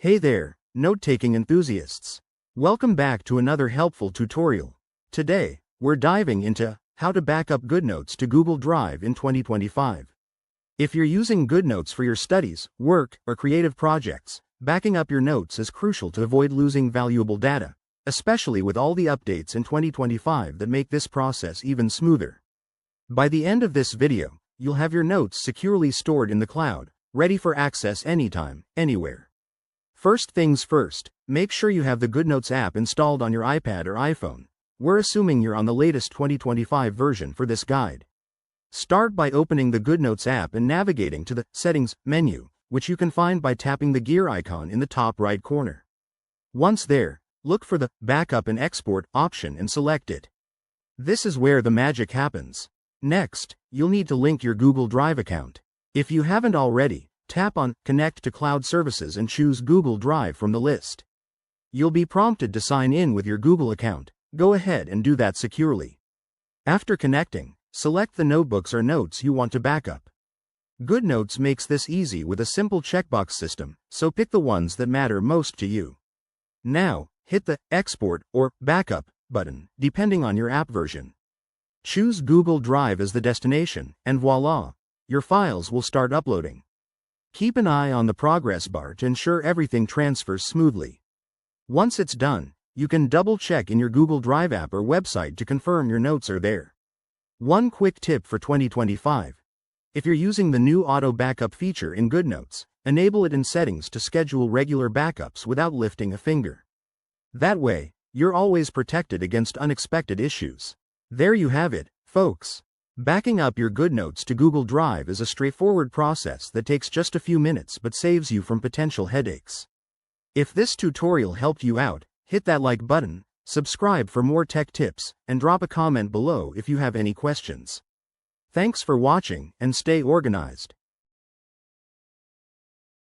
Hey there, note-taking enthusiasts. Welcome back to another helpful tutorial. Today, we're diving into how to back up GoodNotes to Google Drive in 2025. If you're using GoodNotes for your studies, work, or creative projects, backing up your notes is crucial to avoid losing valuable data, especially with all the updates in 2025 that make this process even smoother. By the end of this video, you'll have your notes securely stored in the cloud, ready for access anytime, anywhere. First things first, make sure you have the GoodNotes app installed on your iPad or iPhone. We're assuming you're on the latest 2025 version for this guide. Start by opening the GoodNotes app and navigating to the Settings menu, which you can find by tapping the gear icon in the top right corner. Once there, look for the Backup and Export option and select it. This is where the magic happens. Next, you'll need to link your Google Drive account. If you haven't already, tap on Connect to Cloud Services and choose Google Drive from the list. You'll be prompted to sign in with your Google account. Go ahead and do that securely. After connecting, select the notebooks or notes you want to back up. GoodNotes makes this easy with a simple checkbox system, so pick the ones that matter most to you. Now, hit the Export or Backup button, depending on your app version. Choose Google Drive as the destination, and voila, your files will start uploading. Keep an eye on the progress bar to ensure everything transfers smoothly. Once it's done, you can double-check in your Google Drive app or website to confirm your notes are there. One quick tip for 2025. If you're using the new Auto Backup feature in GoodNotes, enable it in Settings to schedule regular backups without lifting a finger. That way, you're always protected against unexpected issues. There you have it, folks. Backing up your GoodNotes to Google Drive is a straightforward process that takes just a few minutes but saves you from potential headaches. If this tutorial helped you out, hit that like button, subscribe for more tech tips, and drop a comment below if you have any questions. Thanks for watching, and stay organized.